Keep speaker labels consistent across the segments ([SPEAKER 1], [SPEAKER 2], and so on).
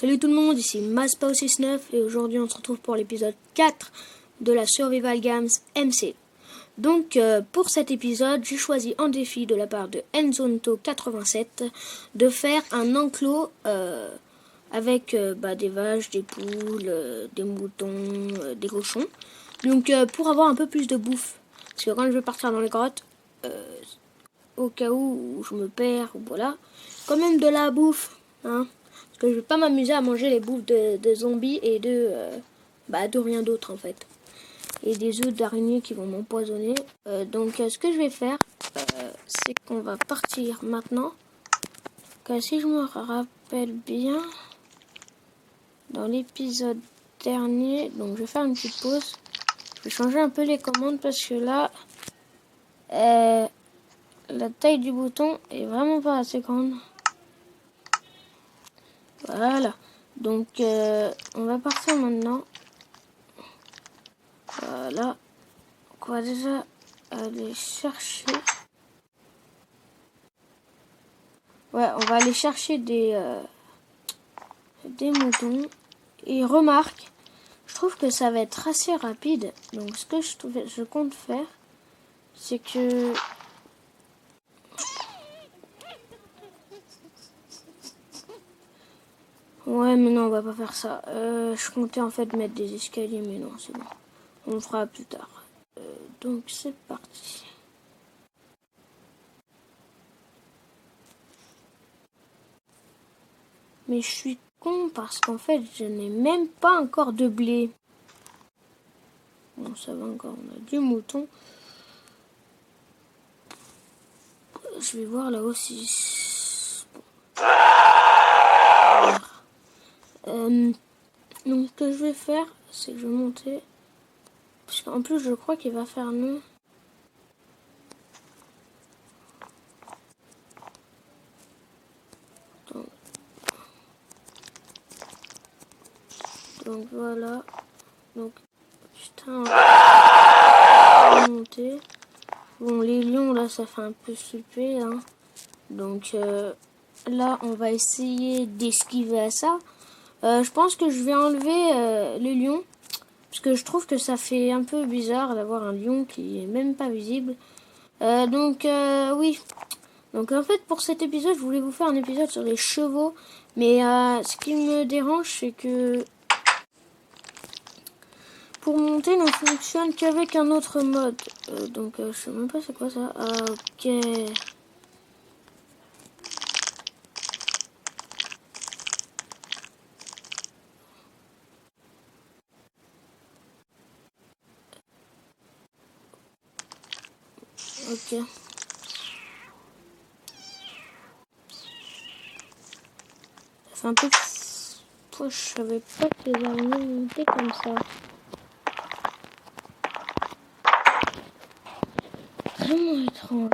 [SPEAKER 1] Salut tout le monde, ici Maspao69 et aujourd'hui on se retrouve pour l'épisode 4 de la Survival Games MC. Donc pour cet épisode, j'ai choisi un défi de la part de Enzonto87 de faire un enclos avec des vaches, des poules, des moutons, des cochons. Donc pour avoir un peu plus de bouffe, parce que quand je vais partir dans les grottes, au cas où je me perds, voilà, quand même de la bouffe, hein. Que je vais pas m'amuser à manger les bouffes de zombies et de rien d'autre en fait. Et des œufs d'araignée qui vont m'empoisonner. Donc ce que je vais faire, c'est qu'on va partir maintenant. Car si je me rappelle bien, dans l'épisode dernier, donc je vais faire une petite pause. Je vais changer un peu les commandes parce que là, la taille du bouton est vraiment pas assez grande. Voilà, donc on va partir maintenant. Voilà, donc on va déjà aller chercher. Ouais, on va aller chercher des moutons. Et remarque, je trouve que ça va être assez rapide. Donc ce que je compte faire, c'est que ouais, mais non, on va pas faire ça. Je comptais en fait mettre des escaliers, mais non, c'est bon. On le fera plus tard. Donc c'est parti. Mais je suis con parce qu'en fait, je n'ai même pas encore de blé. Bon, ça va encore, on a du mouton. Je vais voir là aussi. Donc ce que je vais faire, c'est que je vais monter. Parce qu'en plus, je crois qu'il va faire nuit. Donc voilà. Donc, putain, on va monter. Bon, les lions, là, ça fait un peu flipper, hein. Donc, là, on va essayer d'esquiver à ça. Je pense que je vais enlever les lions. Parce que je trouve que ça fait un peu bizarre d'avoir un lion qui est même pas visible. Oui. Donc, en fait, pour cet épisode, je voulais vous faire un épisode sur les chevaux. Mais ce qui me dérange, c'est que pour monter ne fonctionne qu'avec un autre mode. Je sais même pas c'est quoi ça. Ok. Ok. Ça fait un peu... Je savais pas que les araignées montaient comme ça. Vraiment étrange.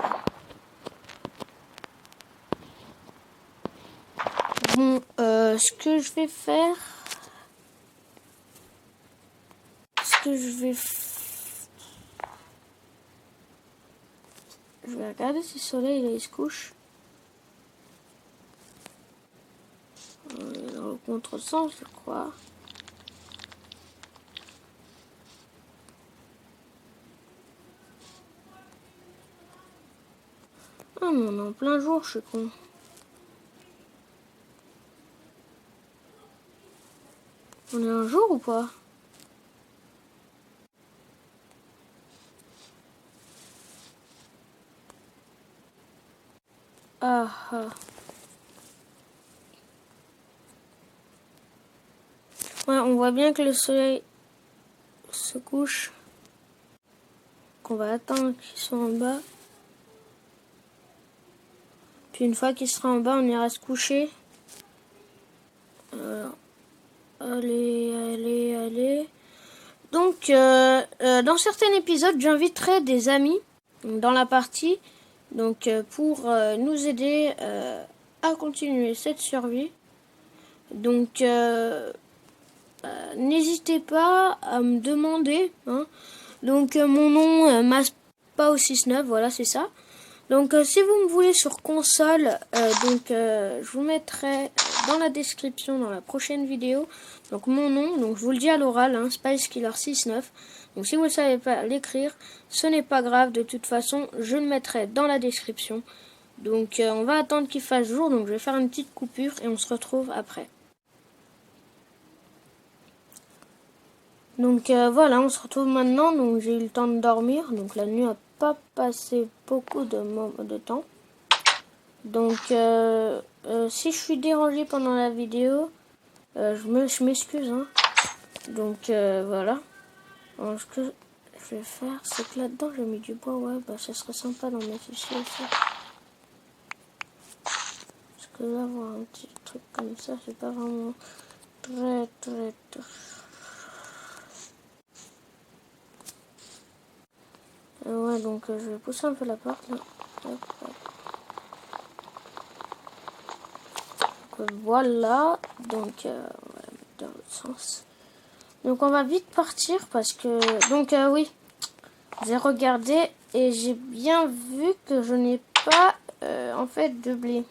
[SPEAKER 1] Bon, ce que je vais faire... Je vais regarder si le soleil là, il se couche. Dans le contresens, je crois. Ah, mais on est en plein jour, je suis con. On est un jour ou pas? Ah. Ouais, on voit bien que le soleil se couche. Qu'on va attendre qu'il soit en bas. Puis une fois qu'il sera en bas, on ira se coucher. Allez. Donc, dans certains épisodes, j'inviterai des amis dans la partie. Donc, pour nous aider à continuer cette survie. Donc, n'hésitez pas à me demander. Hein. Donc, mon nom, Maspao69, voilà, c'est ça. Donc si vous me voulez sur console, je vous mettrai dans la description dans la prochaine vidéo. Donc mon nom, donc je vous le dis à l'oral, hein, SpiceKiller69. Donc si vous ne savez pas l'écrire, ce n'est pas grave, de toute façon je le mettrai dans la description. Donc on va attendre qu'il fasse jour, donc je vais faire une petite coupure et on se retrouve après. Donc voilà, on se retrouve maintenant, donc j'ai eu le temps de dormir, donc la nuit n'a pas passé beaucoup de temps. Donc si je suis dérangé pendant la vidéo, je m'excuse, hein. Donc voilà. Alors, ce que je vais faire, c'est que là-dedans j'ai mis du bois, ouais, bah ça serait sympa d'en mettre ici aussi. Parce que là, avoir un petit truc comme ça, c'est pas vraiment très. Ouais, donc je vais pousser un peu la porte là. Hop, hop. Donc, voilà, donc on va la mettre dans l'autre sens. Donc on va vite partir parce que donc oui, j'ai regardé et j'ai bien vu que je n'ai pas en fait de blé.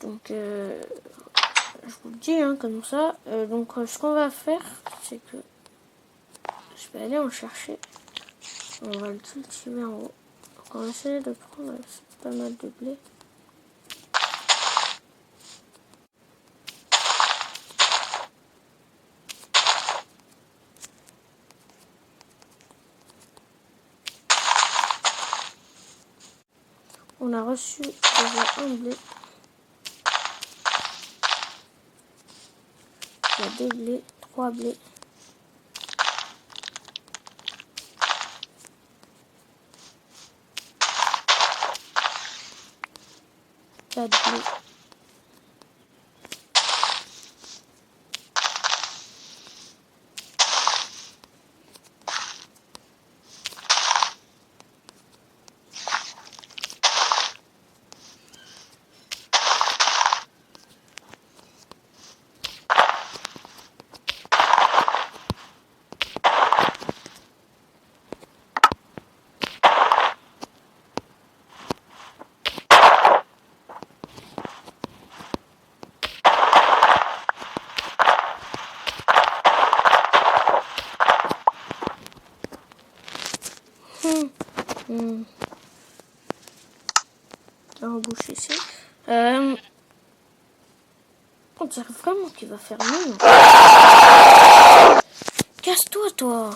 [SPEAKER 1] Donc je vous le dis, hein, comme ça. Donc ce qu'on va faire, c'est que je vais aller en chercher. On va le cultiver en haut. Donc on va essayer de prendre pas mal de blé. On a reçu déjà un blé. Il y a 2 blés, 3 blés. 4 blés. En bouche ici. On dirait vraiment qu'il va faire mieux. Casse-toi, toi.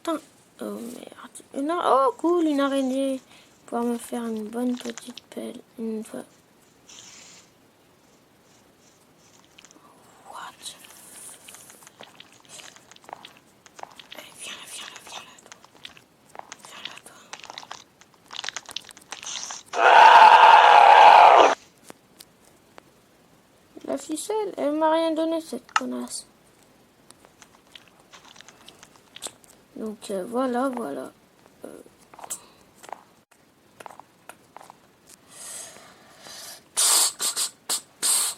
[SPEAKER 1] Attends. Oh merde. Oh cool, une araignée. Pouvoir me faire une bonne petite pelle. Une fois. What? Allez, viens là, viens là, viens là, toi. Viens là, toi. La ficelle, elle m'a rien donné, cette connasse. Donc voilà.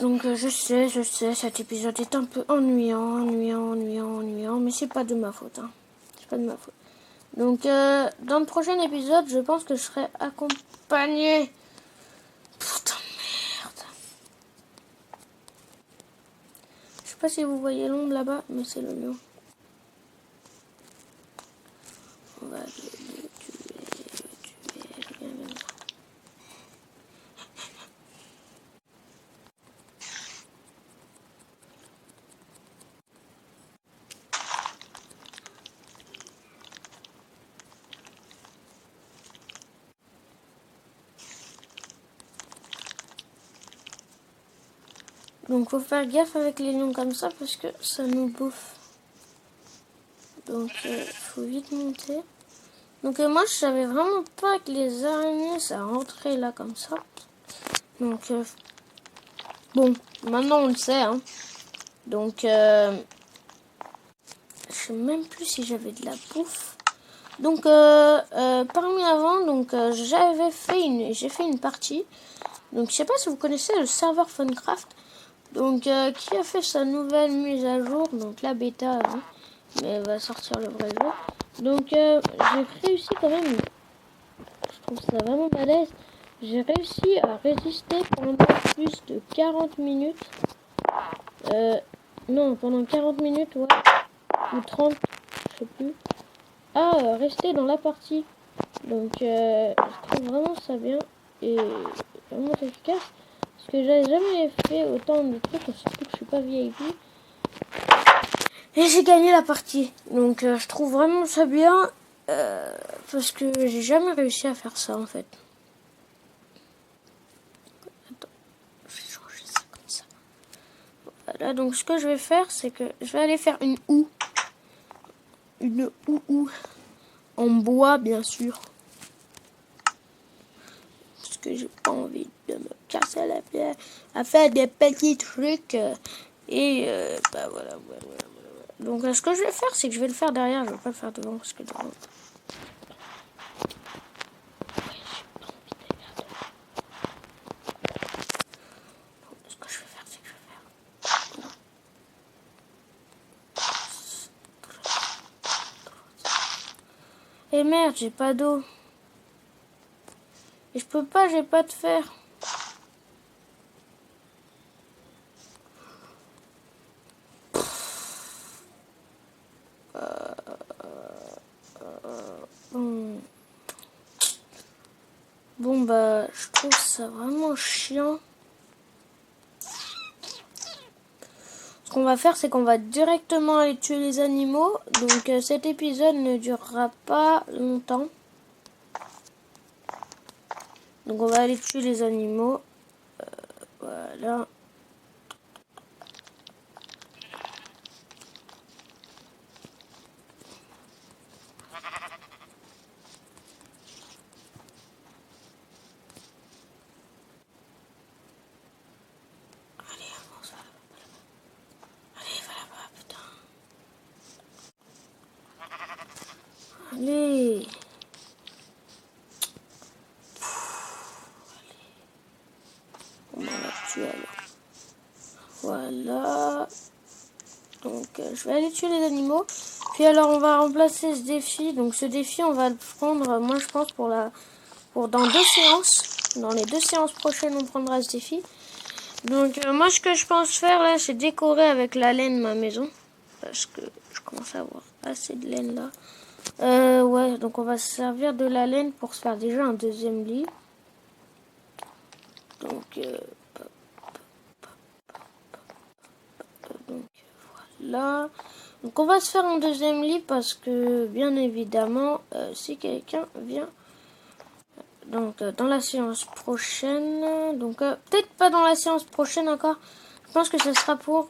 [SPEAKER 1] Donc je sais, cet épisode est un peu ennuyant, mais c'est pas de ma faute, hein. C'est pas de ma faute. Donc dans le prochain épisode, je pense que je serai accompagné. Putain de merde. Je sais pas si vous voyez l'ombre là-bas, mais c'est le lion. On va le tuer. Viens. Donc faut faire gaffe avec les lions comme ça parce que ça nous bouffe. Donc faut vite monter. Donc moi je savais vraiment pas que les araignées ça rentrait là comme ça. Donc bon, maintenant on le sait, hein. Donc je sais même plus si j'avais de la bouffe. Donc parmi avant, donc j'ai fait une partie. Donc je sais pas si vous connaissez le serveur Funcraft. Donc qui a fait sa nouvelle mise à jour, donc la bêta, hein, mais elle va sortir le vrai jeu. Donc j'ai réussi quand même. Je trouve ça vraiment balèze. j'ai réussi à résister pendant plus de 40 minutes. Non, pendant 40 minutes, ouais. Ou 30, je sais plus. À rester dans la partie. Donc, je trouve vraiment ça bien. Et vraiment efficace. Parce que j'avais jamais fait autant de trucs, surtout que je suis pas VIP. Et j'ai gagné la partie. Donc, je trouve vraiment ça bien. Parce que j'ai jamais réussi à faire ça, en fait. Je vais changer ça comme ça. Voilà, donc ce que je vais faire, c'est que je vais aller faire une houe. Une houe. En bois, bien sûr. Parce que j'ai pas envie de me casser la pierre. À faire des petits trucs. Bah voilà. Donc ce que je vais faire, c'est que je vais le faire derrière. Je vais pas le faire devant. Parce que devant... Ce que je vais faire, c'est que je vais faire... Et merde, j'ai pas d'eau. Et je peux pas, j'ai pas de fer. Bon bah, je trouve ça vraiment chiant. Ce qu'on va faire, c'est qu'on va directement aller tuer les animaux. Donc cet épisode ne durera pas longtemps. Donc on va aller tuer les animaux. Voilà. Allez, avance, allez, va là-bas, putain. Allez. On va la tuer alors. Voilà. Donc je vais aller tuer les animaux. Puis alors on va remplacer ce défi. Donc ce défi on va le prendre, moi je pense pour dans 2 séances. Dans les 2 séances prochaines on prendra ce défi. Donc moi ce que je pense faire là c'est décorer avec la laine ma maison. Parce que je commence à avoir assez de laine là. Ouais, donc on va se servir de la laine pour se faire déjà un deuxième lit. Donc voilà. Donc on va se faire un deuxième lit parce que bien évidemment si quelqu'un vient donc dans la séance prochaine, donc peut-être pas dans la séance prochaine encore, je pense que ce sera pour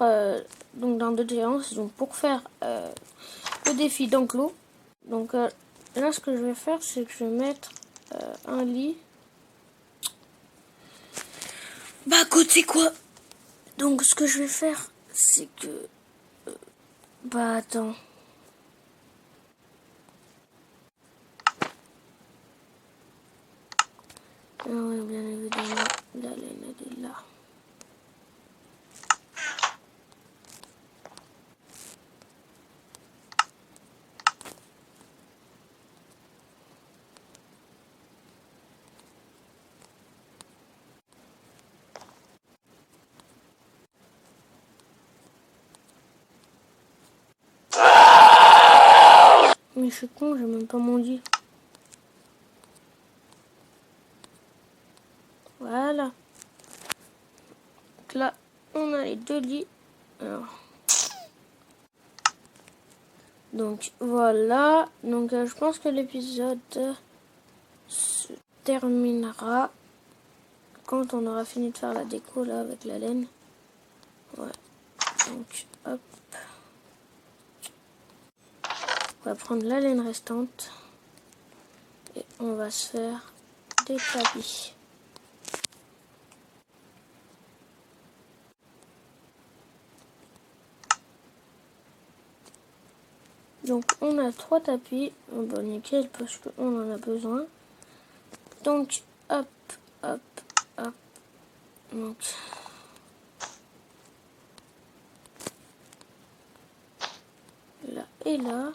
[SPEAKER 1] donc dans 2 séances, donc pour faire le défi d'enclos. Donc là ce que je vais faire c'est que je vais mettre un lit. Bah écoute, c'est quoi? Donc ce que je vais faire c'est que bah attends. Ah oui, bien évidemment, la laine elle est là. Mais je suis con, j'ai même pas mon lit. Voilà. Donc là, on a les 2 lits. Alors. Donc voilà. Donc je pense que l'épisode se terminera quand on aura fini de faire la déco là avec la laine. Ouais. Donc hop. On va prendre la laine restante. Et on va se faire des tapis. Donc on a 3 tapis, bon nickel parce qu'on en a besoin. Donc hop, hop, hop. Donc là et là.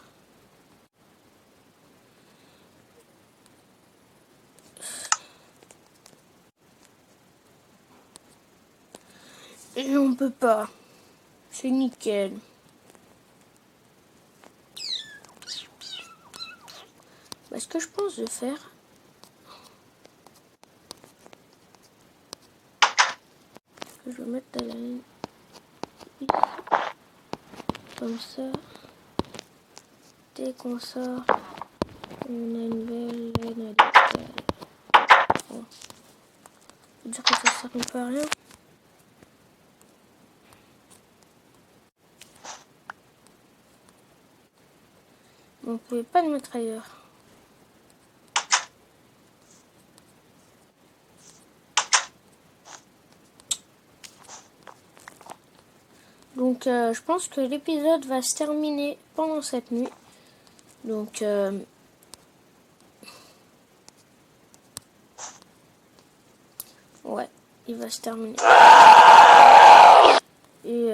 [SPEAKER 1] Et on peut pas. C'est nickel. Ce que je pense de faire, je vais mettre la laine ici, comme ça. Dès qu'on sort, on a une belle laine à l'extérieur. Bon. Je veux dire que ça sert un peu à rien. On ne pouvait pas le mettre ailleurs. Donc je pense que l'épisode va se terminer pendant cette nuit. Donc ouais, il va se terminer. Et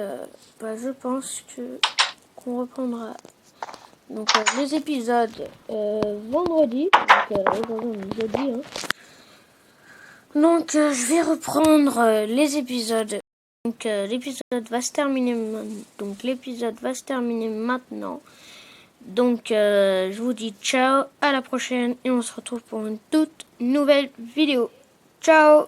[SPEAKER 1] je pense qu'on reprendra donc les épisodes vendredi. Donc aujourd'hui on est jeudi. Hein. Donc je vais reprendre les épisodes. Donc l'épisode va se terminer maintenant. Donc je vous dis ciao, à la prochaine et on se retrouve pour une toute nouvelle vidéo. Ciao.